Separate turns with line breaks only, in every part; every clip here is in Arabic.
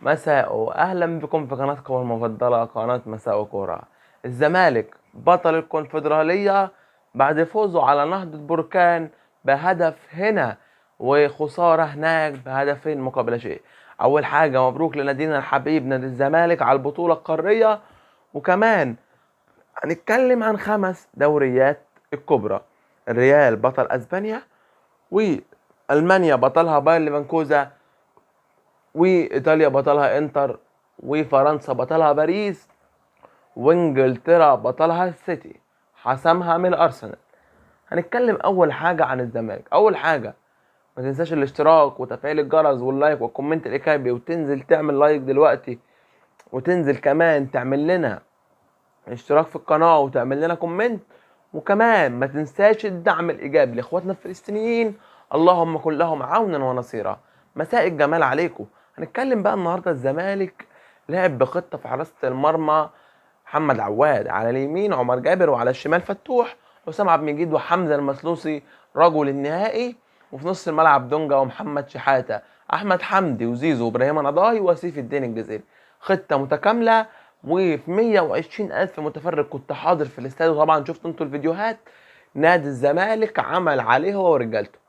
مساء أهلا بكم في قناتكم المفضلة قناة مساء كورة. الزمالك بطل الكونفدرالية بعد فوزه على نهضة بركان بهدف هنا وخسارة هناك بهدفين مقابل شيء. أول حاجة مبروك لنادينا الحبيب نادي الزمالك على البطولة القارية، وكمان هنتكلم عن 5 دوريات الكبرى. الريال بطل أسبانيا، وألمانيا بطلها باير ليفانكوزا، وايطاليا بطلها انتر، وفرنسا بطلها باريس، وانجلترا بطلها السيتي حسمها من الارسنال. هنتكلم اول حاجه عن الزمالك. اول حاجه ما تنساش الاشتراك وتفعيل الجرس واللايك والكومنت الايجابي، وتنزل تعمل لايك دلوقتي، وتنزل كمان تعمل لنا اشتراك في القناه وتعمل لنا كومنت. وكمان ما تنساش الدعم الايجابي لاخواتنا الفلسطينيين، اللهم كن لهم عونا ونصيرا. مساء الجمال عليكم. هنتكلم بقى النهارده الزمالك لعب بخطه في حراسه المرمى: محمد عواد على اليمين، عمر جابر، وعلى الشمال فتوح، حسام عبد المجيد، وحمزه المسلوسي رجل النهائي، وفي نص الملعب دونجا ومحمد شحاته، احمد حمدي وزيزو وابراهيم نضاي وسيف الدين الجزيري. خطه متكامله، وفي 120 ألف متفرج كنت حاضر في الاستاد، وطبعا شفتوا انتوا الفيديوهات. نادي الزمالك عمل عليه هو ورجالته.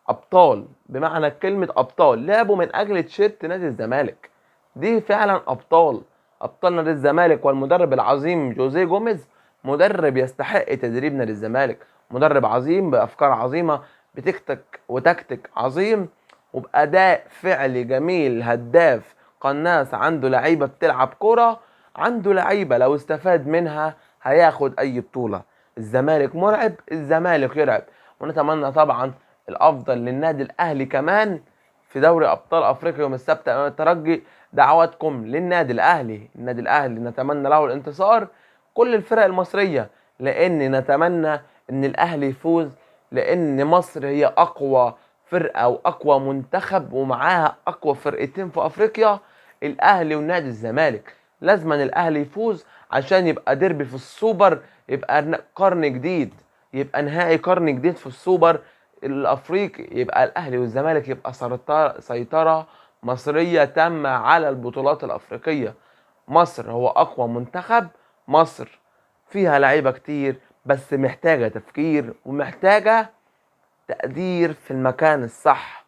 أبطال بمعنى كلمة أبطال، لعبوا من أجل تيشيرت نادي الزمالك. دي فعلا أبطال. أبطال نادي الزمالك والمدرب العظيم جوزيه جوميز، مدرب يستحق تدريب نادي الزمالك. مدرب عظيم بأفكار عظيمة، بتكتك وتكتيك عظيم، وبأداء فعلي جميل، هداف قناص، عنده لعيبة بتلعب كرة، عنده لعيبة لو استفاد منها هياخد أي بطولة. الزمالك مرعب، الزمالك يرعب. ونتمنى طبعا الافضل للنادي الاهلي كمان في دوري ابطال افريقيا يوم السبت امام الترجي. دعواتكم للنادي الاهلي، النادي الاهلي نتمنى له الانتصار. كل الفرق المصريه، لان نتمنى ان الاهلي يفوز، لان مصر هي اقوى فرقه واقوى منتخب، ومعاها اقوى فرقتين في افريقيا، الاهلي ونادي الزمالك. لازما الاهلي يفوز عشان يبقى ديربي في السوبر، يبقى قرن جديد، يبقى نهائي قرن جديد في السوبر الافريقي، يبقى الاهلي والزمالك يبقى سيطره مصريه تامه على البطولات الافريقيه. مصر هو اقوى منتخب. مصر فيها لعيبه كتير، بس محتاجه تفكير، ومحتاجه تقدير في المكان الصح.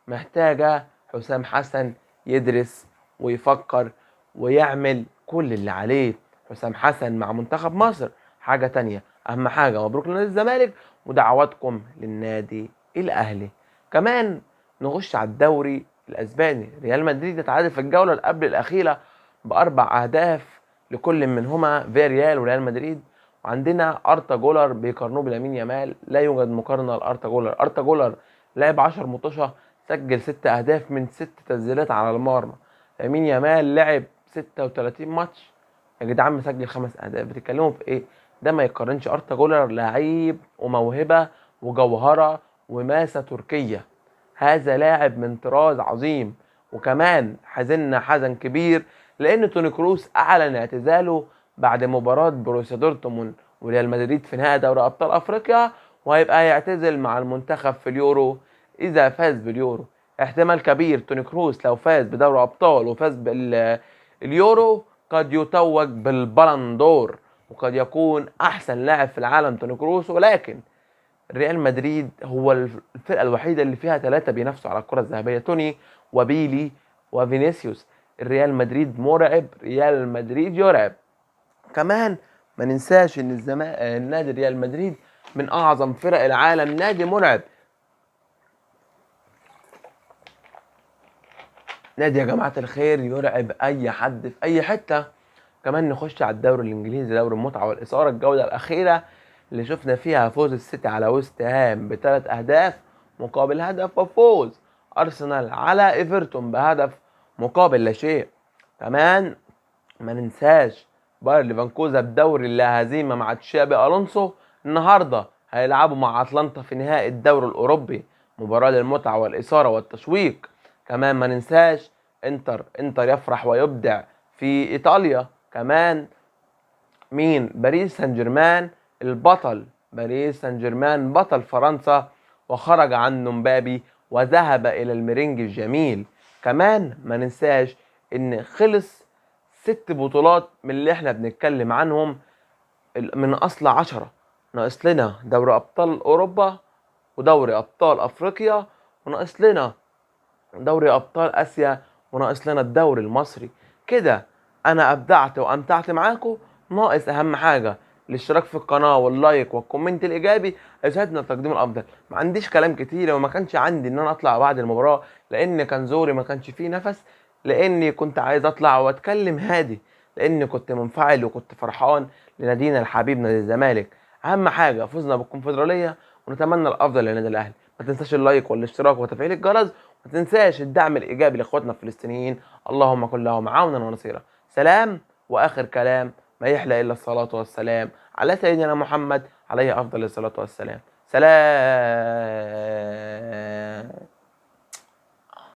محتاجه حسام حسن يدرس ويفكر ويعمل كل اللي عليه. حسام حسن مع منتخب مصر حاجه تانية. اهم حاجه مبروك لنادي الزمالك، ودعواتكم للنادي الاهلي. كمان نخش على الدوري الاسباني. ريال مدريد اتعادل في الجوله اللي قبل الاخيره باربع اهداف لكل منهما، في ريال وريال مدريد. وعندنا ارتا جولر بيقارنوه بلامين يامال، لا يوجد مقارنه لارتا جولر. ارتا جولر لعب 10 ماتشات، سجل 6 اهداف من 6 تسديدات على المرمى. لامين يامال لعب 36 ماتش، يا جدعان مسجل 5 اهداف. بتتكلموا في ايه؟ ده ما يقارنش. ارتا جولر لعيب وموهبه وجوهره وماسه تركيه. هذا لاعب من طراز عظيم. وكمان حزننا حزن كبير لان توني كروس اعلن اعتزاله بعد مباراه بروسيا دورتموند وريال مدريد في نهائي دوري ابطال افريقيا، وهيبقى يعتزل مع المنتخب في اليورو اذا فاز باليورو. احتمال كبير توني كروس لو فاز بدوري ابطال وفاز باليورو قد يتوج بالبلندور، وقد يكون احسن لاعب في العالم توني كروس. ولكن ريال مدريد هو الفرقه الوحيده اللي فيها 3 بينافسوا على الكره الذهبيه: توني وبيلي وفينيسيوس. الريال مدريد مرعب، ريال مدريد يرعب. كمان ما ننساش ان نادي ريال مدريد من اعظم فرق العالم، نادي مرعب. نادي يا جماعه الخير يرعب اي حد في اي حته. كمان نخش على الدوري الانجليزي، دوري المتعه والاثاره. الجوله الاخيره اللي شفنا فيها فوز السيتي على ويست هام ب3 اهداف مقابل هدف، وفوز ارسنال على ايفرتون بهدف مقابل لا شيء. كمان ما ننساش باير ليفانكوزا بدوري اللا هزيمه مع تشابي الونسو. النهارده هيلعبوا مع اتلانتا في نهائي الدوري الاوروبي، مباراه للمتعه والاثاره والتشويق. كمان ما ننساش انتر يفرح ويبدع في ايطاليا. كمان مين؟ باريس سان جيرمان البطل. باريس سان جيرمان بطل فرنسا، وخرج عنه مبابي وذهب الى الميرينج الجميل. كمان ما ننساش ان خلص 6 بطولات من اللي احنا بنتكلم عنهم، من اصل 10. ناقص لنا دوري ابطال اوروبا ودوري ابطال افريقيا، وناقص لنا دوري ابطال اسيا، وناقص لنا الدوري المصري. كده انا ابدعت وامتعت معاكم. ناقص اهم حاجه الاشتراك في القناه واللايك والكومنت الايجابي يساعدنا تقديم الافضل. ما عنديش كلام كتير، وما كانش عندي ان انا اطلع بعد المباراه لان كان زوري ما كانش فيه نفس، لاني كنت عايز اطلع واتكلم هادي، لاني كنت منفعل وكنت فرحان لنادينا الحبيب نادي الزمالك. اهم حاجه فزنا بالكونفدراليه، ونتمنى الافضل للنادي الاهلي. ما تنساش اللايك والاشتراك وتفعيل الجرس، ما تنساش الدعم الايجابي لاخواتنا الفلسطينيين. اللهم كن لهم عونا ونصيرا. سلام. واخر كلام، ما يحلى الا الصلاه والسلام على سيدنا محمد عليه افضل الصلاه والسلام. سلام.